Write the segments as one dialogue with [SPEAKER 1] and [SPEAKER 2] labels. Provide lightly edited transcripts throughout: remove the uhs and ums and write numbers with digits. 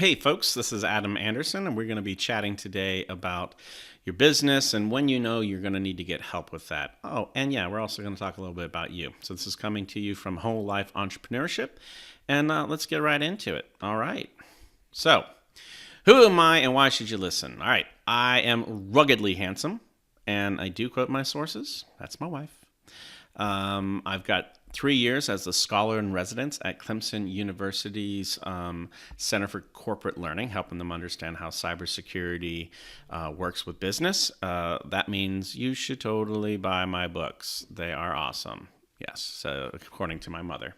[SPEAKER 1] Hey folks, this is Adam Anderson, and we're going to be chatting today about your business and when you know you're going to need to get help with that. Oh, and yeah, we're also going to talk a little bit about you. So this is coming to you from Whole Life Entrepreneurship, and let's get right into it. All right. So, who am I and why should you listen? All right. I am ruggedly handsome, and I do quote my sources. That's my wife. I've got 3 years as a scholar in residence at Clemson University's Center for Corporate Learning, helping them understand how cybersecurity works with business. That means you should totally buy my books. They are awesome. Yes, so according to my mother.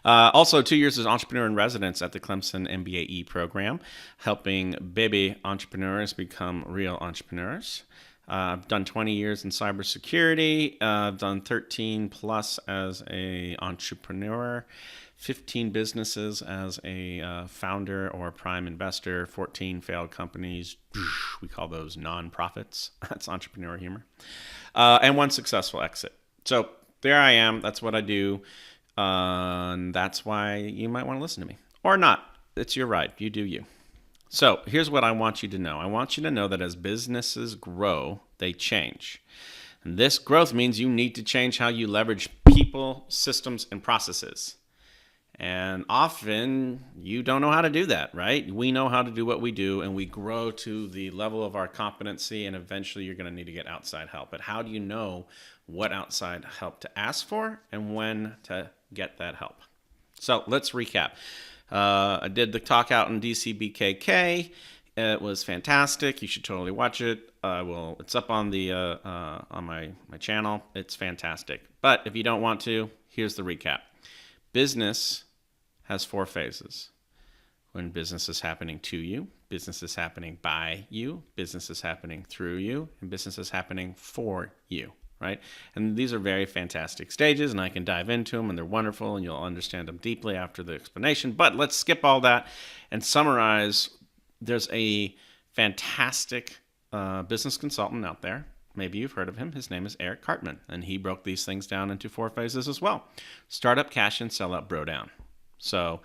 [SPEAKER 1] Also, 2 years as entrepreneur in residence at the Clemson MBAE program, helping baby entrepreneurs become real entrepreneurs. I've done 20 years in cybersecurity. I've done 13 plus as a entrepreneur, 15 businesses as a founder or prime investor, 14 failed companies. We call those nonprofits. That's entrepreneur humor. And one successful exit. So there I am. That's what I do. And that's why you might want to listen to me. Or not. It's your ride. You do you. So here's what I want you to know. I want you to know that as businesses grow, they change. And this growth means you need to change how you leverage people, systems, and processes. And often you don't know how to do that, right? We know how to do what we do, and we grow to the level of our competency, and eventually you're going to need to get outside help. But how do you know what outside help to ask for and when to get that help? So let's recap. I did the talk out in DCBKK. It was fantastic. You should totally watch it. It's up on the on my channel. It's fantastic. But if you don't want to, here's the recap. Business has 4 phases. When business is happening to you, business is happening by you, business is happening through you, and business is happening for you. Right? And these are very fantastic stages, and I can dive into them, and they're wonderful, and you'll understand them deeply after the explanation. But let's skip all that and summarize. There's a fantastic business consultant out there. Maybe you've heard of him. His name is Eric Cartman, and he broke these things down into 4 phases as well. Startup, cash in, sell out, bro down. So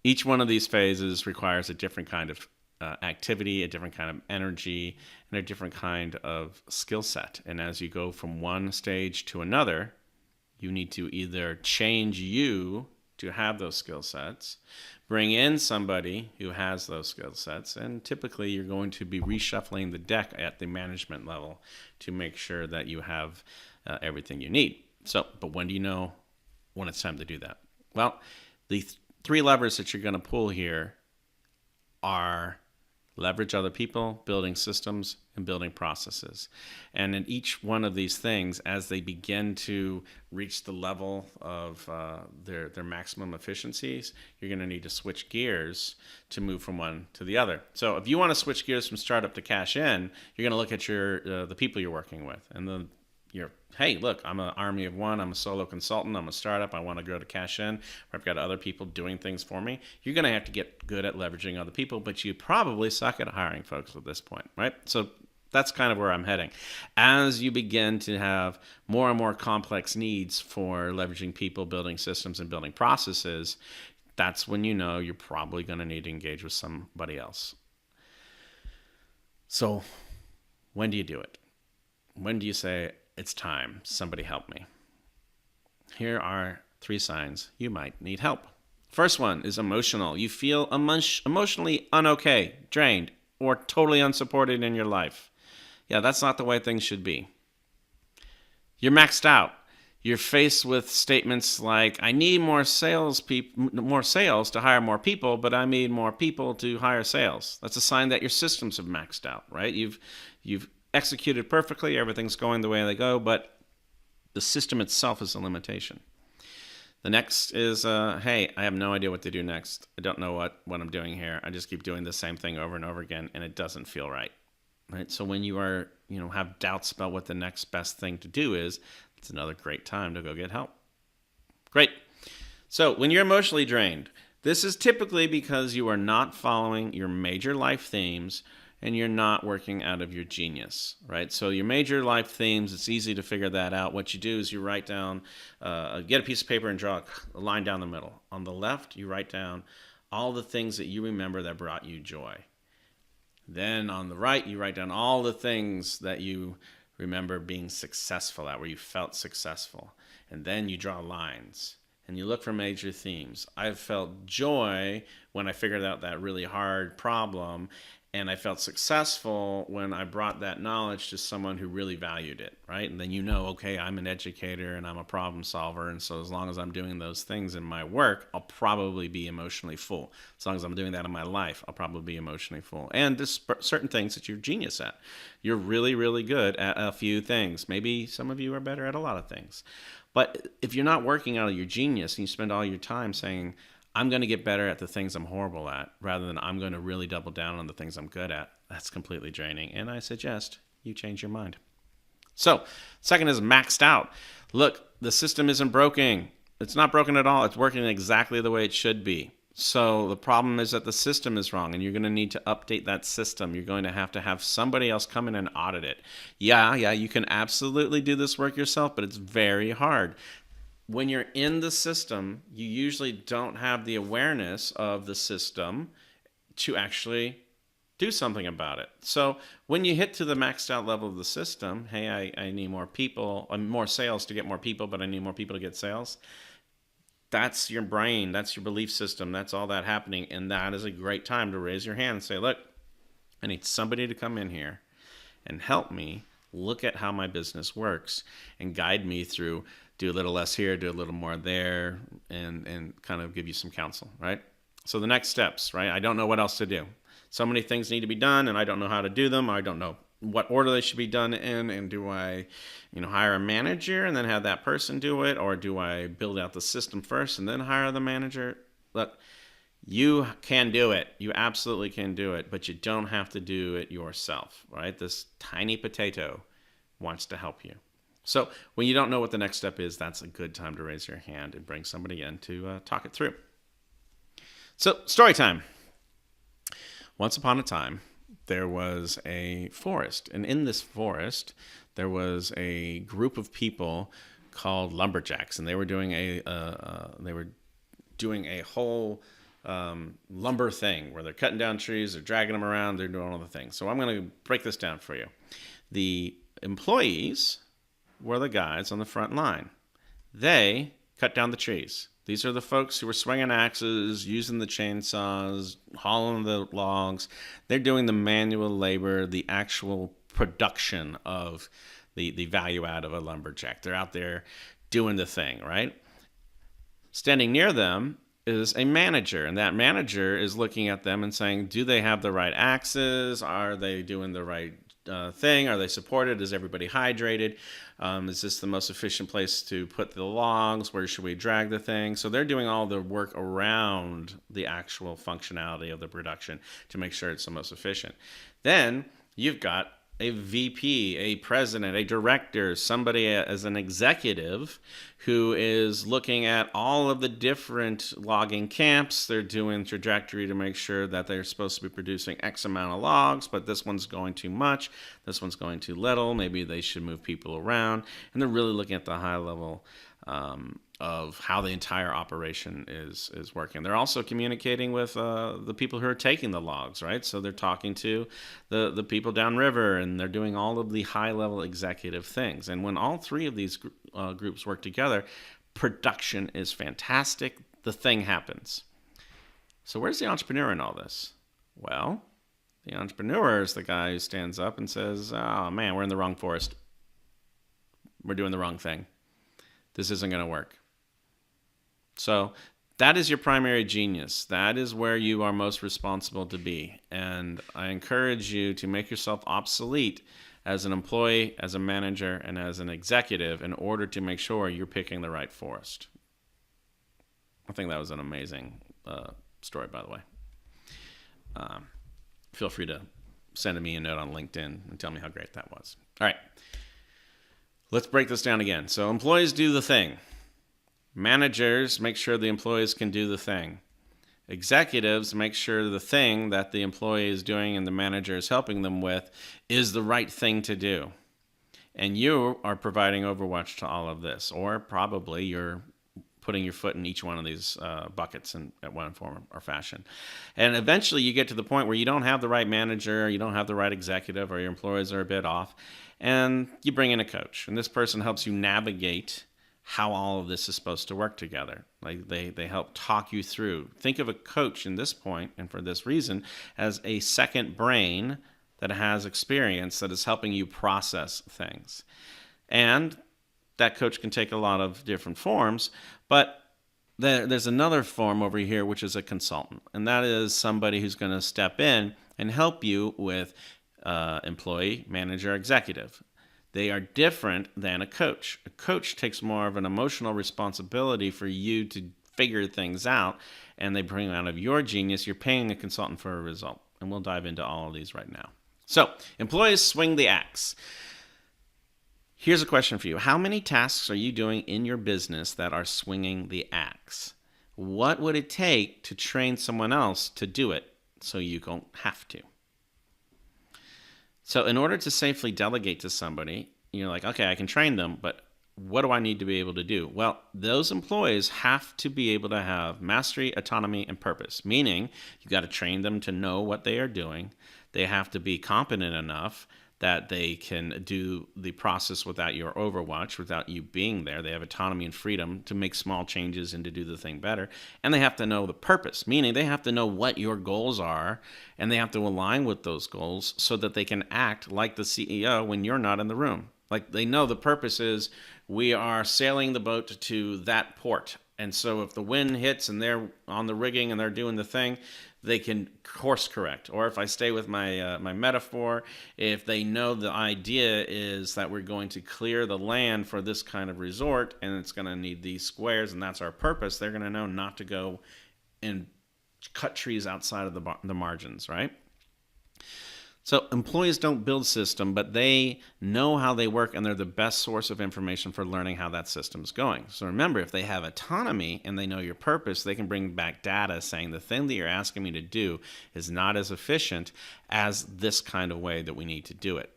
[SPEAKER 1] each one of these phases requires a different kind of activity, a different kind of energy, and a different kind of skill set. And as you go from one stage to another, you need to either change you to have those skill sets, bring in somebody who has those skill sets, and typically you're going to be reshuffling the deck at the management level to make sure that you have everything you need. So, but when do you know when it's time to do that? Well, the 3 levers that you're going to pull here are leverage other people, building systems, and building processes. And in each one of these things, as they begin to reach the level of their maximum efficiencies, you're going to need to switch gears to move from one to the other. So if you want to switch gears from startup to cash in, you're going to look at the people you're working with. And hey, look, I'm an army of one. I'm a solo consultant. I'm a startup. I want to go to cash in. I've got other people doing things for me. You're going to have to get good at leveraging other people, but you probably suck at hiring folks at this point, right? So that's kind of where I'm heading. As you begin to have more and more complex needs for leveraging people, building systems, and building processes, that's when you know you're probably going to need to engage with somebody else. So when do you do it? When do you say, it's time, somebody help me? Here are 3 signs you might need help. First one is emotional. You feel emotionally unokay, drained, or totally unsupported in your life. Yeah, that's not the way things should be. You're maxed out. You're faced with statements like, I need more sales to hire more people, but I need more people to hire sales. That's a sign that your systems have maxed out, right? You've executed perfectly, everything's going the way they go, but the system itself is a limitation. The next is, hey, I have no idea what to do next. I don't know what I'm doing here. I just keep doing the same thing over and over again, and it doesn't feel right. Right? So when you are, have doubts about what the next best thing to do is, it's another great time to go get help. Great. So when you're emotionally drained, this is typically because you are not following your major life themes and you're not working out of your genius, right? So your major life themes, it's easy to figure that out. What you do is you write down, get a piece of paper and draw a line down the middle. On the left, you write down all the things that you remember that brought you joy. Then on the right, you write down all the things that you remember being successful at, where you felt successful. And then you draw lines and you look for major themes. I've felt joy when I figured out that really hard problem, and I felt successful when I brought that knowledge to someone who really valued it, right? And then okay, I'm an educator and I'm a problem solver, and so as long as I'm doing those things in my work, I'll probably be emotionally full. As long as I'm doing that in my life, I'll probably be emotionally full. And there's certain things that you're genius at. You're really, really good at a few things. Maybe some of you are better at a lot of things. But if you're not working out of your genius and you spend all your time saying, I'm going to get better at the things I'm horrible at, rather than I'm going to really double down on the things I'm good at, that's completely draining. And I suggest you change your mind. So, second is maxed out. Look, the system isn't broken. It's not broken at all. It's working exactly the way it should be. So the problem is that the system is wrong, and you're going to need to update that system. You're going to have somebody else come in and audit it. Yeah, you can absolutely do this work yourself, but it's very hard. When you're in the system, you usually don't have the awareness of the system to actually do something about it. So when you hit to the maxed out level of the system, hey, I need more people, more sales to get more people, but I need more people to get sales. That's your brain. That's your belief system. That's all that happening. And that is a great time to raise your hand and say, look, I need somebody to come in here and help me look at how my business works and guide me through, do a little less here, do a little more there, and kind of give you some counsel, right? So the next steps, right? I don't know what else to do. So many things need to be done, and I don't know how to do them. I don't know what order they should be done in, and do I, hire a manager and then have that person do it, or do I build out the system first and then hire the manager? Look, you can do it. You absolutely can do it, but you don't have to do it yourself, right? This tiny potato wants to help you. So when you don't know what the next step is, that's a good time to raise your hand and bring somebody in to talk it through. So story time. Once upon a time, there was a forest, and in this forest, there was a group of people called lumberjacks, and they were doing a whole lumber thing where they're cutting down trees, they're dragging them around, they're doing all the things. So I'm going to break this down for you. The employees were the guys on the front line. They cut down the trees. These are the folks who were swinging axes, using the chainsaws, hauling the logs. They're doing the manual labor, the actual production of the value add of a lumberjack. They're out there doing the thing, right? Standing near them is a manager, and that manager is looking at them and saying, do they have the right axes? Are they doing the right thing? Are they supported? Is everybody hydrated? Is this the most efficient place to put the logs? Where should we drag the thing? So they're doing all the work around the actual functionality of the production to make sure it's the most efficient. Then you've got a VP, a president, a director, somebody as an executive who is looking at all of the different logging camps. They're doing trajectory to make sure that they're supposed to be producing X amount of logs, but this one's going too much, this one's going too little, maybe they should move people around. And they're really looking at the high level of how the entire operation is working. They're also communicating with the people who are taking the logs, right? So they're talking to the people downriver, and they're doing all of the high-level executive things. And when all three of these groups work together, production is fantastic. The thing happens. So where's the entrepreneur in all this? Well, the entrepreneur is the guy who stands up and says, oh, man, we're in the wrong forest. We're doing the wrong thing. This isn't going to work. So that is your primary genius. That is where you are most responsible to be. And I encourage you to make yourself obsolete as an employee, as a manager, and as an executive in order to make sure you're picking the right forest. I think that was an amazing story, by the way. Feel free to send me a note on LinkedIn and tell me how great that was. All right. Let's break this down again. So employees do the thing. Managers make sure the employees can do the thing. Executives make sure the thing that the employee is doing and the manager is helping them with is the right thing to do. And you are providing overwatch to all of this, or probably you're putting your foot in each one of these buckets at one form or fashion. And eventually you get to the point where you don't have the right manager, you don't have the right executive, or your employees are a bit off, and you bring in a coach. And this person helps you navigate how all of this is supposed to work together. Like they help talk you through. Think of a coach in this point, and for this reason, as a second brain that has experience that is helping you process things. And that coach can take a lot of different forms, but there's another form over here, which is a consultant. And that is somebody who's going to step in and help you with employee, manager, executive. They are different than a coach. A coach takes more of an emotional responsibility for you to figure things out, and they bring out of your genius. You're paying a consultant for a result. And we'll dive into all of these right now. So, employees swing the axe. Here's a question for you. How many tasks are you doing in your business that are swinging the axe? What would it take to train someone else to do it so you don't have to? So in order to safely delegate to somebody, you're like, okay, I can train them, but what do I need to be able to do? Well, those employees have to be able to have mastery, autonomy, and purpose, meaning you got to train them to know what they are doing. They have to be competent enough that they can do the process without your overwatch, without you being there. They have autonomy and freedom to make small changes and to do the thing better. And they have to know the purpose, meaning they have to know what your goals are, and they have to align with those goals so that they can act like the CEO when you're not in the room. Like they know the purpose is we are sailing the boat to that port. And so if the wind hits and they're on the rigging and they're doing the thing, they can course correct. Or if I stay with my metaphor, if they know the idea is that we're going to clear the land for this kind of resort and it's going to need these squares and that's our purpose, they're going to know not to go and cut trees outside of the margins, right? So employees don't build system, but they know how they work, and they're the best source of information for learning how that system's going. So remember, if they have autonomy and they know your purpose, they can bring back data saying the thing that you're asking me to do is not as efficient as this kind of way that we need to do it.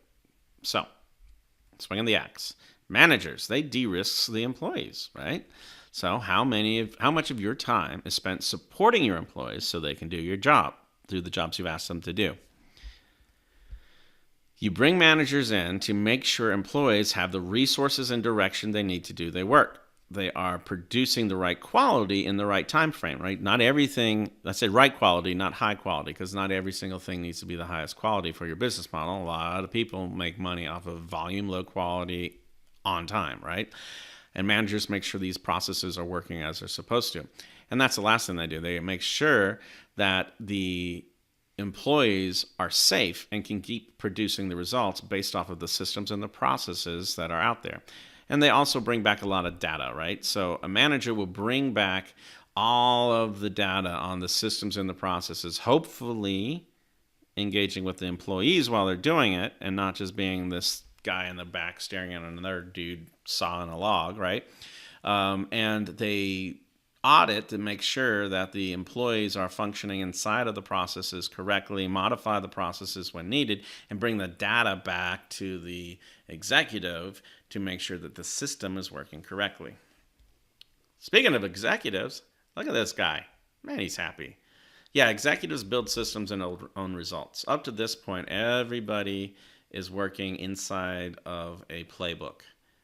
[SPEAKER 1] So, swinging the axe. Managers, they de-risk the employees, right? So how much of your time is spent supporting your employees so they can do your job, do the jobs you've asked them to do? You bring managers in to make sure employees have the resources and direction they need to do their work. They are producing the right quality in the right time frame, right? Not everything, I say right quality, not high quality, because not every single thing needs to be the highest quality for your business model. A lot of people make money off of volume, low quality, on time, right? And managers make sure these processes are working as they're supposed to. And that's the last thing they do. They make sure that the employees are safe and can keep producing the results based off of the systems and the processes that are out there. And they also bring back a lot of data, right? So a manager will bring back all of the data on the systems and the processes, hopefully engaging with the employees while they're doing it and not just being this guy in the back staring at another dude sawing a log, right? And they audit to make sure that the employees are functioning inside of the processes correctly, modify the processes when needed, and bring the data back to the executive to make sure that the system is working correctly. Speaking of executives, look at this guy. Man, he's happy. Yeah, executives build systems and own results. Up to this point, everybody is working inside of a playbook,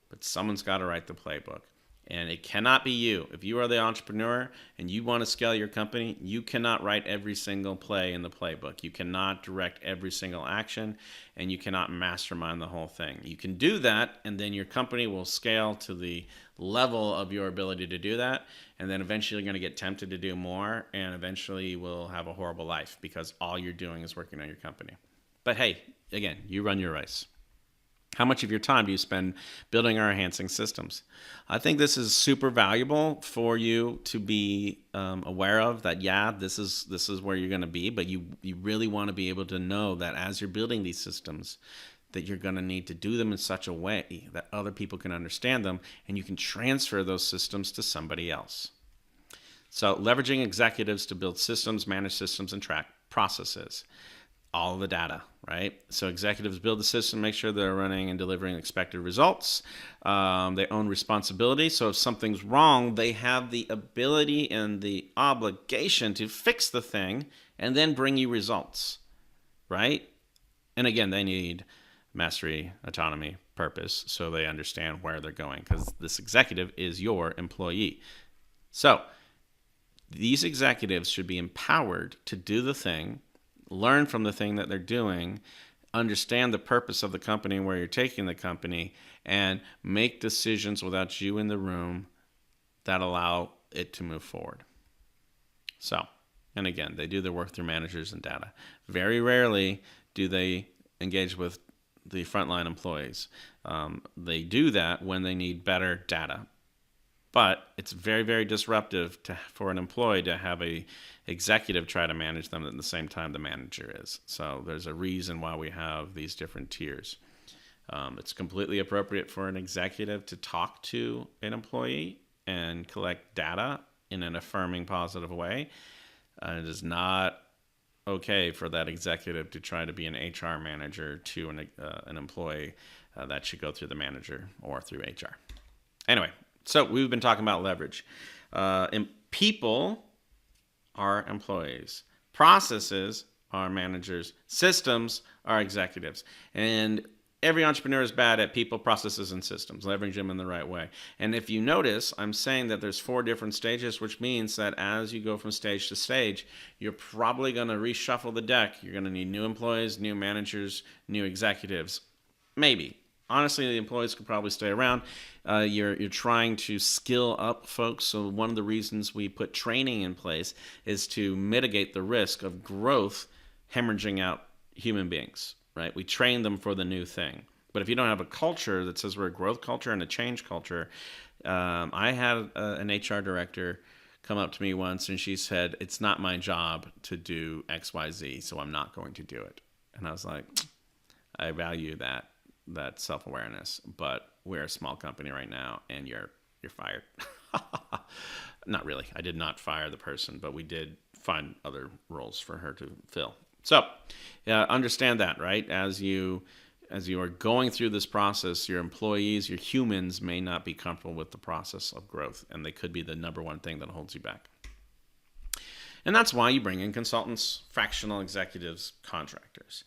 [SPEAKER 1] but someone's got to write the playbook. And it cannot be you. If you are the entrepreneur and you want to scale your company, you cannot write every single play in the playbook. You cannot direct every single action, and you cannot mastermind the whole thing. You can do that, and then your company will scale to the level of your ability to do that, and then eventually you're going to get tempted to do more, and eventually you will have a horrible life because all you're doing is working on your company. But hey, again, you run your race. How much of your time do you spend building or enhancing systems? I think this is super valuable for you to be aware of that, yeah, this is where you're going to be, but you really want to be able to know that as you're building these systems, that you're going to need to do them in such a way that other people can understand them and you can transfer those systems to somebody else. So leveraging executives to build systems, manage systems, and track processes. All the data, right? So executives build the system, make sure they're running and delivering expected results. They own responsibility. So if something's wrong, they have the ability and the obligation to fix the thing and then bring you results, right? And again, they need mastery, autonomy, purpose, so they understand where they're going, because this executive is your employee. So these executives should be empowered to do the thing, learn from the thing that they're doing, understand the purpose of the company and where you're taking the company, and make decisions without you in the room that allow it to move forward. So, and again, they do their work through managers and data. Very rarely do they engage with the frontline employees. They do that when they need better data. But it's very, very disruptive for an employee to have a executive try to manage them at the same time the manager is. So there's a reason why we have these different tiers. It's completely appropriate for an executive to talk to an employee and collect data in an affirming, positive way. It is not okay for that executive to try to be an HR manager to an employee. That should go through the manager or through HR. Anyway, so we've been talking about leverage. People are employees. Processes are managers. Systems are executives. And every entrepreneur is bad at people, processes, and systems. Leverage them in the right way. And if you notice, I'm saying that there's 4 different stages, which means that as you go from stage to stage, you're probably going to reshuffle the deck. You're going to need new employees, new managers, new executives. Maybe. Honestly, the employees could probably stay around. You're trying to skill up folks. So one of the reasons we put training in place is to mitigate the risk of growth hemorrhaging out human beings, right? We train them for the new thing. But if you don't have a culture that says we're a growth culture and a change culture, I had an HR director come up to me once and she said, "It's not my job to do X, Y, Z, so I'm not going to do it." And I was like, I value that self-awareness, but we're a small company right now and you're fired. Not really. I did not fire the person, but we did find other roles for her to fill. So understand that, right? As you are going through this process, your employees, your humans may not be comfortable with the process of growth, and they could be the number one thing that holds you back. And that's why you bring in consultants, fractional executives, contractors.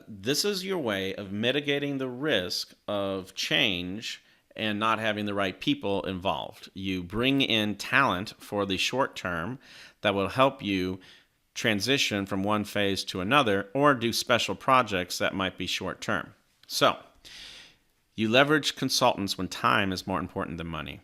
[SPEAKER 1] This is your way of mitigating the risk of change and not having the right people involved. You bring in talent for the short term that will help you transition from one phase to another or do special projects that might be short term. So you leverage consultants when time is more important than money.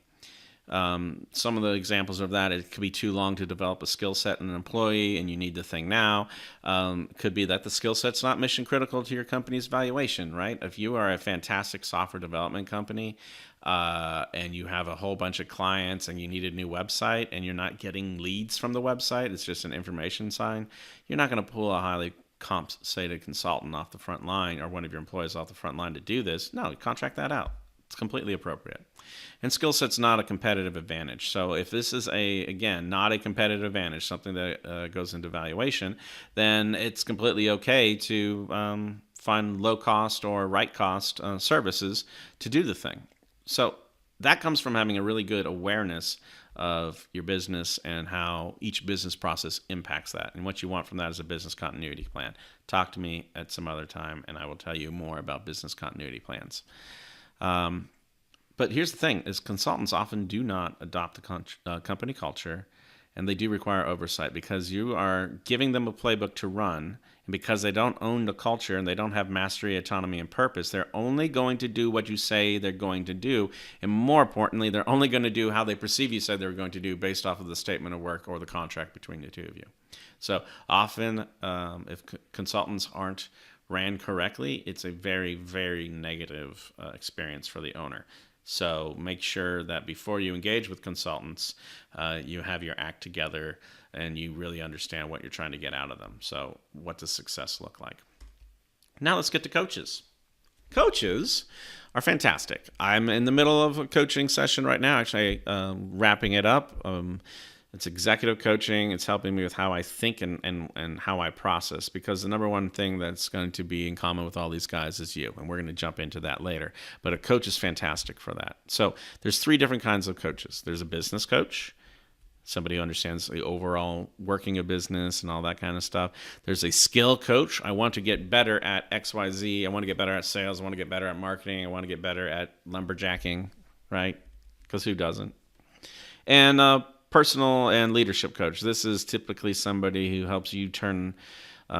[SPEAKER 1] Some of the examples of that, it could be too long to develop a skill set in an employee and you need the thing now. Could be that the skill set's not mission critical to your company's valuation, right? If you are a fantastic software development company and you have a whole bunch of clients and you need a new website and you're not getting leads from the website, it's just an information sign, you're not going to pull a highly compensated consultant off the front line or one of your employees off the front line to do this. No, contract that out. It's completely appropriate. And skill set's not a competitive advantage. So if this is not a competitive advantage, something that goes into valuation, then it's completely okay to find low cost or right cost services to do the thing. So that comes from having a really good awareness of your business and how each business process impacts that. And what you want from that is a business continuity plan. Talk to me at some other time and I will tell you more about business continuity plans. But here's the thing, is consultants often do not adopt the company culture, and they do require oversight because you are giving them a playbook to run, and because they don't own the culture and they don't have mastery, autonomy, and purpose, they're only going to do what you say they're going to do, and more importantly, they're only going to do how they perceive you said they were going to do based off of the statement of work or the contract between the two of you. So often, if consultants aren't ran correctly, it's a very, very negative experience for the owner. So make sure that before you engage with consultants, you have your act together and you really understand what you're trying to get out of them. So what does success look like? Now let's get to coaches. Coaches are fantastic. I'm in the middle of a coaching session right now, actually wrapping it up. It's executive coaching. It's helping me with how I think and how I process, because the number one thing that's going to be in common with all these guys is you. And we're going to jump into that later. But a coach is fantastic for that. So there's three different kinds of coaches. There's a business coach, somebody who understands the overall working of business and all that kind of stuff. There's a skill coach. I want to get better at XYZ. I want to get better at sales. I want to get better at marketing. I want to get better at lumberjacking, right? Because who doesn't? And personal and leadership coach. This is typically somebody who helps you turn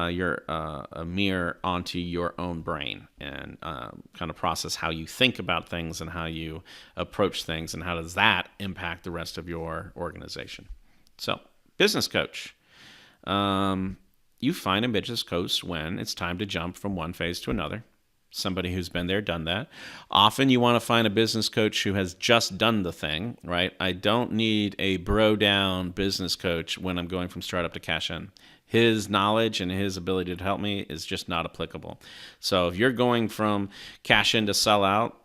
[SPEAKER 1] your a mirror onto your own brain and kind of process how you think about things and how you approach things, and how does that impact the rest of your organization. So, business coach. You find a business coach when it's time to jump from one phase to another. Somebody who's been there, done that. Often you want to find a business coach who has just done the thing, right? I don't need a bro down business coach when I'm going from startup to cash in. His knowledge and his ability to help me is just not applicable. So if you're going from cash in to sell out,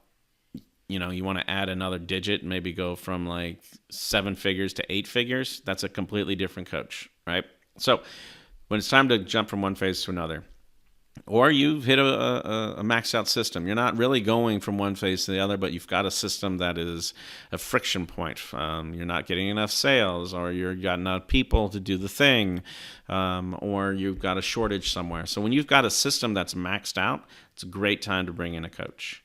[SPEAKER 1] you want to add another digit, maybe go from like 7 figures to 8 figures, that's a completely different coach, right? So when it's time to jump from one phase to another, or you've hit a maxed out system. You're not really going from one phase to the other, but you've got a system that is a friction point. You're not getting enough sales, or you've got enough people to do the thing, or you've got a shortage somewhere. So when you've got a system that's maxed out, it's a great time to bring in a coach.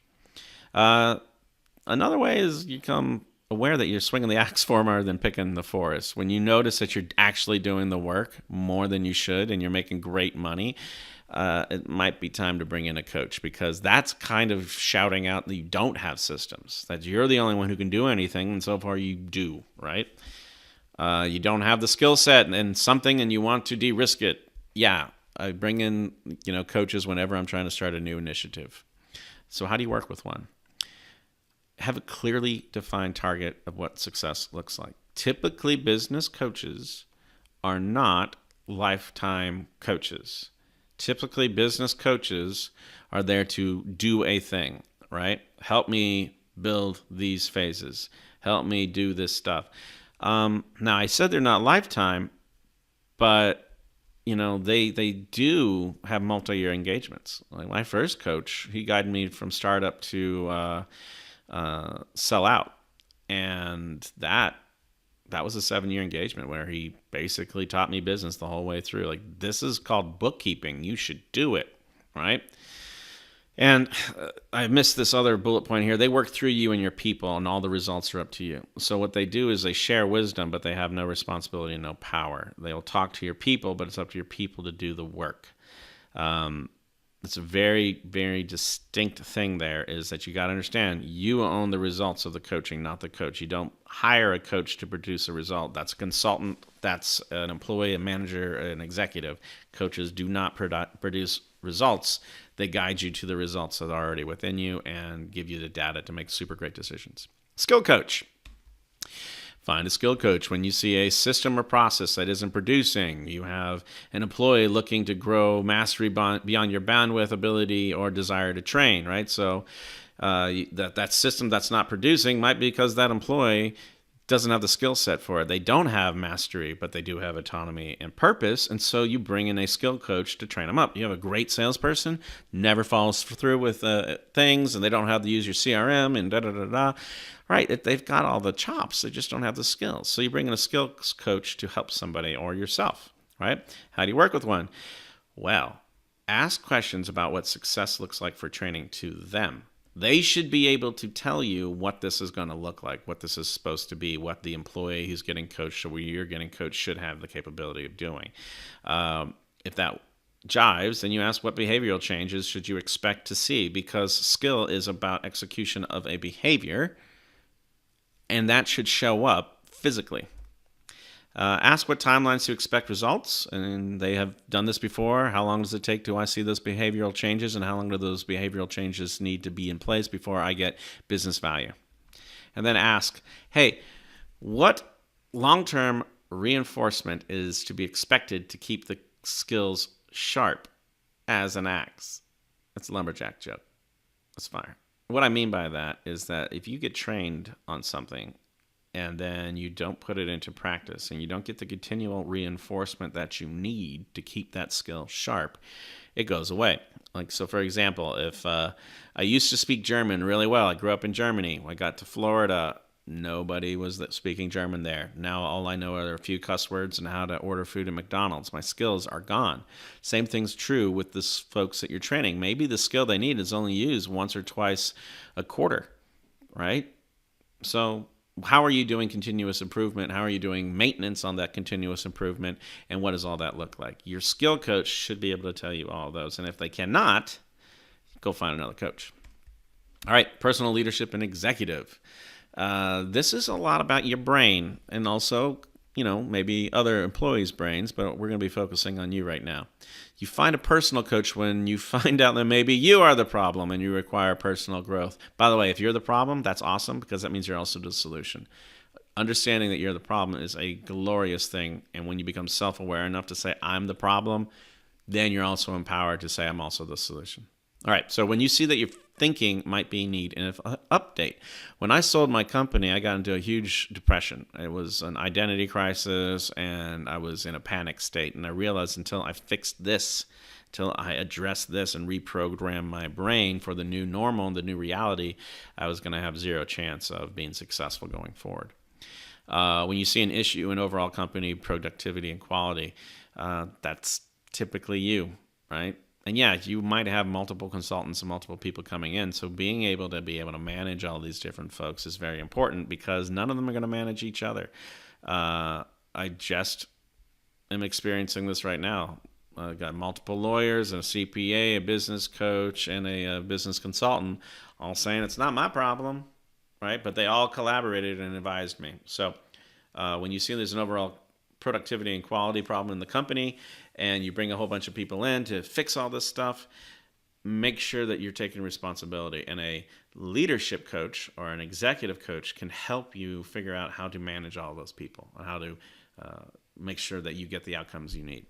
[SPEAKER 1] Another way is you become aware that you're swinging the axe farther than picking the forest. When you notice that you're actually doing the work more than you should and you're making great money, it might be time to bring in a coach, because that's kind of shouting out that you don't have systems, that you're the only one who can do anything, and so far you do, right? You don't have the skill set and something, and you want to de-risk it. Yeah, I bring in coaches whenever I'm trying to start a new initiative. So how do you work with one? Have a clearly defined target of what success looks like. Typically, business coaches are not lifetime coaches. Typically, business coaches are there to do a thing, right? Help me build these phases. Help me do this stuff. Now, I said they're not lifetime, but they do have multi-year engagements. Like my first coach, he guided me from startup to sell out, and that was a 7-year engagement where he basically taught me business the whole way through. Like, this is called bookkeeping. You should do it, right? And I missed this other bullet point here. They work through you and your people, and all the results are up to you. So what they do is they share wisdom, but they have no responsibility and no power. They'll talk to your people, but it's up to your people to do the work. It's a very, very distinct thing there, is that you got to understand you own the results of the coaching, not the coach. You don't hire a coach to produce a result. That's a consultant. That's an employee, a manager, an executive. Coaches do not produce results. They guide you to the results that are already within you and give you the data to make super great decisions. Skill coach. Find a skill coach when you see a system or process that isn't producing. You have an employee looking to grow mastery beyond your bandwidth, ability, or desire to train, right? So that system that's not producing might be because that employee doesn't have the skill set for it. They don't have mastery, but they do have autonomy and purpose. And so you bring in a skill coach to train them up. You have a great salesperson, never follows through with things, and they don't have to use your CRM and da-da-da-da. Right, they've got all the chops. They just don't have the skills. So you bring in a skills coach to help somebody or yourself, right? How do you work with one? Well, ask questions about what success looks like for training to them. They should be able to tell you what this is going to look like, what this is supposed to be, what the employee who's getting coached or you're getting coached should have the capability of doing. If that jives, then you ask what behavioral changes should you expect to see, because skill is about execution of a behavior, and that should show up physically. Ask what timelines to expect results, and they have done this before. How long does it take till I see those behavioral changes, and how long do those behavioral changes need to be in place before I get business value? And then ask, hey, what long-term reinforcement is to be expected to keep the skills sharp as an axe? That's a lumberjack joke. That's fire. What I mean by that is that if you get trained on something and then you don't put it into practice and you don't get the continual reinforcement that you need to keep that skill sharp, it goes away. Like, so for example, if I used to speak German really well, I grew up in Germany. When I got to Florida, nobody was speaking German there. Now all I know are a few cuss words and how to order food at McDonald's. My skills are gone. Same thing's true with the folks that you're training. Maybe the skill they need is only used once or twice a quarter, right? So how are you doing continuous improvement? How are you doing maintenance on that continuous improvement? And what does all that look like? Your skill coach should be able to tell you all of those. And if they cannot, go find another coach. All right, personal leadership and executive. This is a lot about your brain and also, maybe other employees' brains, but we're going to be focusing on you right now. You find a personal coach when you find out that maybe you are the problem and you require personal growth. By the way, if you're the problem, that's awesome because that means you're also the solution. Understanding that you're the problem is a glorious thing. And when you become self-aware enough to say, I'm the problem, then you're also empowered to say, I'm also the solution. All right, so when you see that your thinking might be in need of an update. When I sold my company, I got into a huge depression. It was an identity crisis, and I was in a panic state. And I realized until I fixed this, until I addressed this and reprogrammed my brain for the new normal and the new reality, I was going to have zero chance of being successful going forward. When you see an issue in overall company productivity and quality, that's typically you, right? And yeah, you might have multiple consultants and multiple people coming in. So being able to manage all these different folks is very important because none of them are going to manage each other. I just am experiencing this right now. I've got multiple lawyers, a CPA, a business coach, and a business consultant all saying it's not my problem, right? But they all collaborated and advised me. So when you see there's an overall productivity and quality problem in the company and you bring a whole bunch of people in to fix all this stuff, make sure that you're taking responsibility. And a leadership coach or an executive coach can help you figure out how to manage all those people and how to make sure that you get the outcomes you need.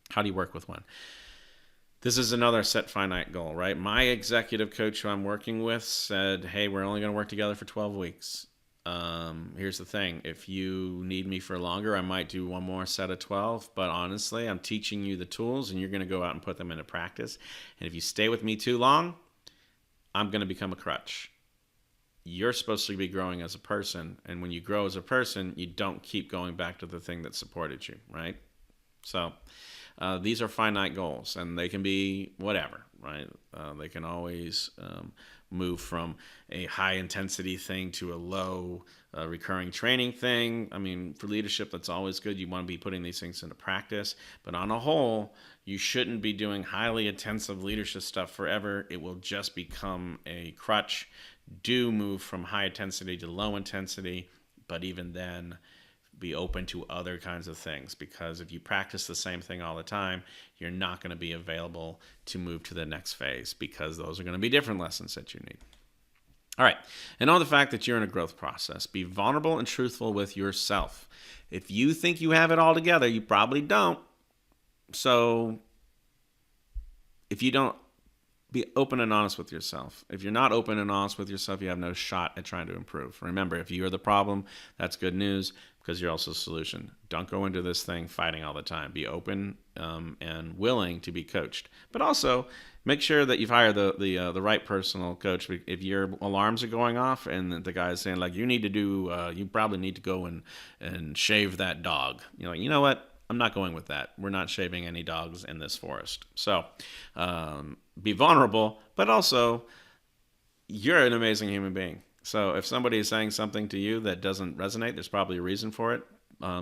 [SPEAKER 1] How do you work with one? This is another set finite goal, right? My executive coach who I'm working with said, hey, we're only going to work together for 12 weeks. Here's the thing. If you need me for longer, I might do one more set of 12. But honestly, I'm teaching you the tools and you're going to go out and put them into practice. And if you stay with me too long, I'm going to become a crutch. You're supposed to be growing as a person. And when you grow as a person, you don't keep going back to the thing that supported you, right? So these are finite goals and they can be whatever, right? They can always move from a high intensity thing to a low recurring training thing. I mean, for leadership, that's always good. You want to be putting these things into practice. But on a whole, you shouldn't be doing highly intensive leadership stuff forever. It will just become a crutch. Do move from high intensity to low intensity, but even then, be open to other kinds of things, because if you practice the same thing all the time, you're not going to be available to move to the next phase, because those are going to be different lessons that you need. All right. And on the fact that you're in a growth process, be vulnerable and truthful with yourself. If you think you have it all together, you probably don't. So if you don't, be open and honest with yourself. If you're not open and honest with yourself, you have no shot at trying to improve. Remember, if you're the problem, that's good news, because you're also the solution. Don't go into this thing fighting all the time. Be open and willing to be coached. But also, make sure that you've hired the right personal coach. If your alarms are going off and the guy is saying, like, you probably need to go and shave that dog. You're like, you know what? I'm not going with that. We're not shaving any dogs in this forest. So be vulnerable, but also you're an amazing human being. So if somebody is saying something to you that doesn't resonate, there's probably a reason for it.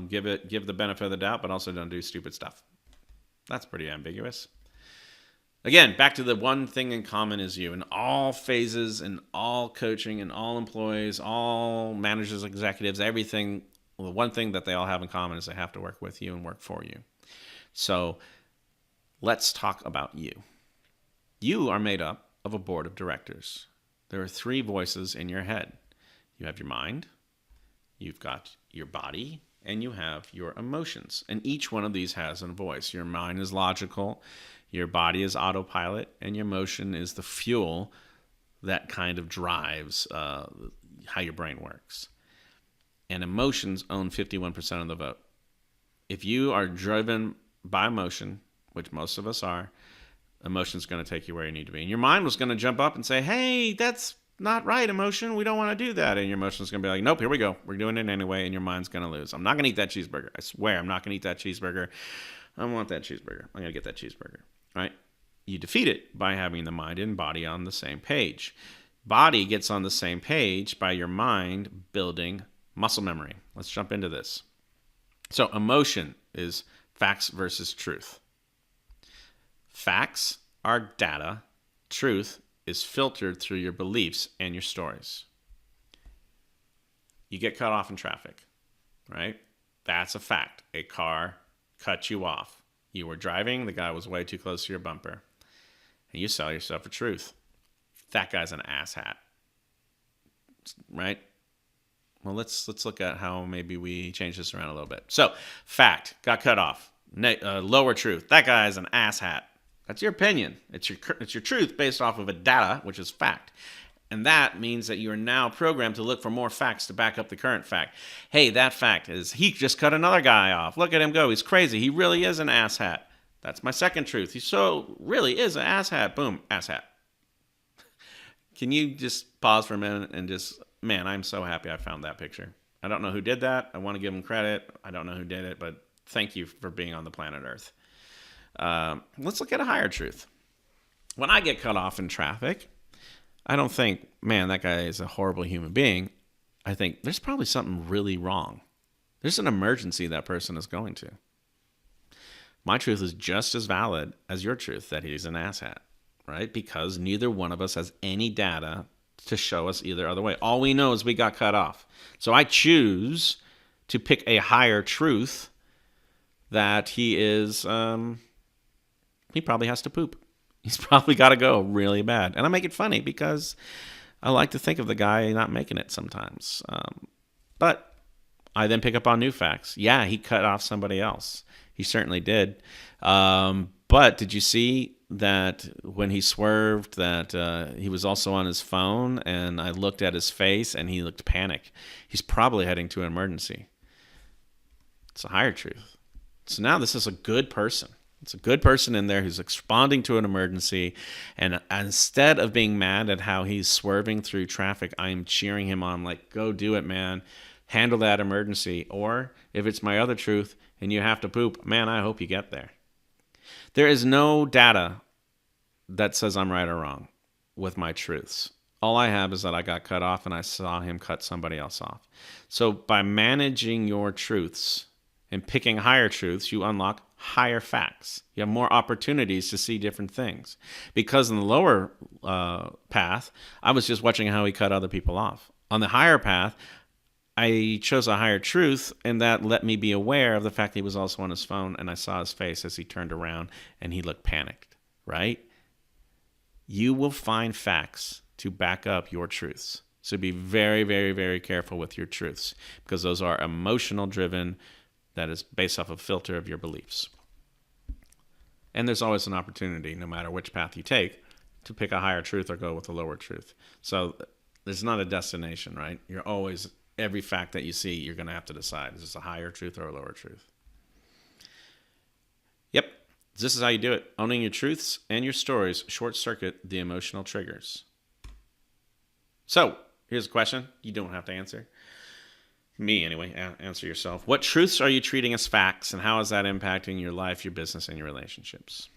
[SPEAKER 1] Give the benefit of the doubt, but also don't do stupid stuff. That's pretty ambiguous. Again, back to the one thing in common is you. In all phases, in all coaching, in all employees, all managers, executives, everything, well, the one thing that they all have in common is they have to work with you and work for you. So let's talk about you. You are made up of a board of directors. There are 3 voices in your head. You have your mind, you've got your body, and you have your emotions. And each one of these has a voice. Your mind is logical, your body is autopilot, and your emotion is the fuel that kind of drives how your brain works. and emotions own 51% of the vote. If you are driven by emotion, which most of us are, emotion's going to take you where you need to be. And your mind was going to jump up and say, hey, that's not right, emotion. We don't want to do that. And your emotion's going to be like, nope, here we go. We're doing it anyway. And your mind's going to lose. I'm not going to eat that cheeseburger. I swear I'm not going to eat that cheeseburger. I don't want that cheeseburger. I'm going to get that cheeseburger. Right? You defeat it by having the mind and body on the same page. Body gets on the same page by your mind building muscle memory. Let's jump into this. So emotion is facts versus truth. Facts are data. Truth is filtered through your beliefs and your stories. You get cut off in traffic, right? That's a fact. A car cut you off. You were driving, the guy was way too close to your bumper. And you sell yourself a truth. That guy's an asshat, right? Well, let's look at how maybe we change this around a little bit. So, fact, got cut off. Lower truth, that guy's an asshat. That's your opinion. It's your truth based off of a data, which is fact. And that means that you are now programmed to look for more facts to back up the current fact. Hey, that fact is he just cut another guy off. Look at him go. He's crazy. He really is an asshat. That's my second truth. He so really is an asshat. Boom, asshat. Can you just pause for a minute and just, man, I'm so happy I found that picture. I don't know who did that. I want to give him credit. I don't know who did it, but thank you for being on the planet Earth. Let's look at a higher truth. When I get cut off in traffic, I don't think, man, that guy is a horrible human being. I think there's probably something really wrong. There's an emergency that person is going to. My truth is just as valid as your truth that he's an asshat, right? Because neither one of us has any data to show us either other way. All we know is we got cut off. So I choose to pick a higher truth that he is, he probably has to poop. He's probably got to go really bad. And I make it funny because I like to think of the guy not making it sometimes. But I then pick up on new facts. Yeah, he cut off somebody else. He certainly did. But did you see that when he swerved that he was also on his phone, and I looked at his face and he looked panicked. He's probably heading to an emergency. It's a higher truth. So now this is a good person. It's a good person in there who's responding to an emergency. And instead of being mad at how he's swerving through traffic, I'm cheering him on. I'm like, go do it, man. Handle that emergency. Or if it's my other truth and you have to poop, man, I hope you get there. There is no data that says I'm right or wrong with my truths. All I have is that I got cut off and I saw him cut somebody else off. So by managing your truths and picking higher truths, you unlock higher facts. You have more opportunities to see different things. Because in the lower path, I was just watching how he cut other people off. On the higher path, I chose a higher truth, and that let me be aware of the fact that he was also on his phone, and I saw his face as he turned around, and he looked panicked, right? You will find facts to back up your truths. So be very, very, very careful with your truths, because those are emotional driven. That is based off a filter of your beliefs. And there's always an opportunity, no matter which path you take, to pick a higher truth or go with a lower truth. So there's not a destination, right? You're always, every fact that you see, you're going to have to decide, is this a higher truth or a lower truth? Yep, this is how you do it. Owning your truths and your stories short-circuit the emotional triggers. So here's a question you don't have to answer. Me, anyway, answer yourself. What truths are you treating as facts, and how is that impacting your life, your business, and your relationships?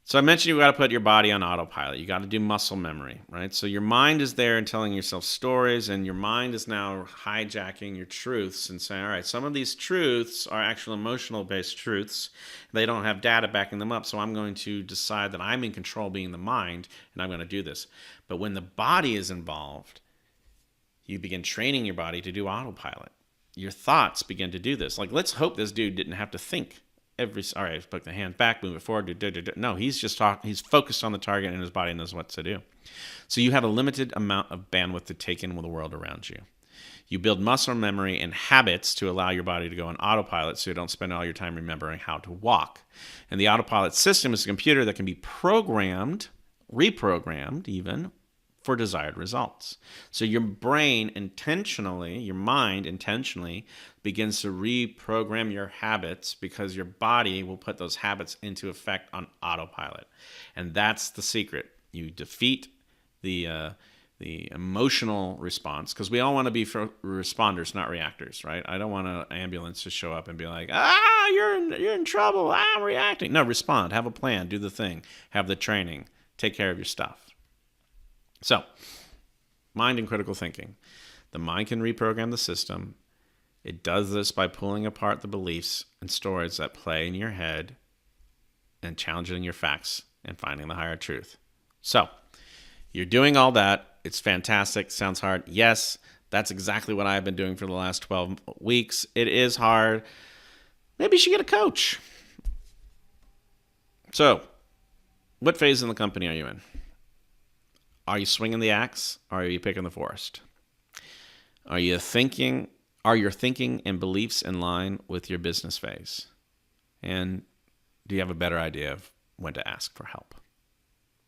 [SPEAKER 1] So I mentioned you got to put your body on autopilot. You got to do muscle memory, right? So your mind is there and telling yourself stories, and your mind is now hijacking your truths and saying, all right, some of these truths are actual emotional-based truths. They don't have data backing them up, so I'm going to decide that I'm in control, being the mind, and I'm going to do this. But when the body is involved, you begin training your body to do autopilot. Your thoughts begin to do this. Like, let's hope this dude didn't have to think all right, put the hand back, move it forward. No, he's just he's focused on the target, and his body knows what to do. So you have a limited amount of bandwidth to take in with the world around you. You build muscle memory and habits to allow your body to go on autopilot so you don't spend all your time remembering how to walk. And the autopilot system is a computer that can be programmed, reprogrammed even, for desired results. So your brain intentionally, your mind intentionally begins to reprogram your habits because your body will put those habits into effect on autopilot. And that's the secret. You defeat the emotional response, because we all want to be responders, not reactors, right? I don't want an ambulance to show up and be like, you're in trouble, I'm reacting. No, respond, have a plan, do the thing, have the training, take care of your stuff. So, mind and critical thinking. The mind can reprogram the system. It does this by pulling apart the beliefs and stories that play in your head and challenging your facts and finding the higher truth. So, you're doing all that. It's fantastic. Sounds hard. Yes, that's exactly what I've been doing for the last 12 weeks. It is hard. Maybe you should get a coach. So, what phase in the company are you in? Are you swinging the axe, or are you picking the forest? Are your thinking and beliefs in line with your business phase? And do you have a better idea of when to ask for help?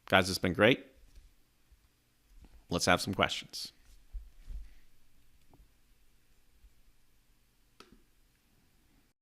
[SPEAKER 1] Guys, it's been great. Let's have some questions.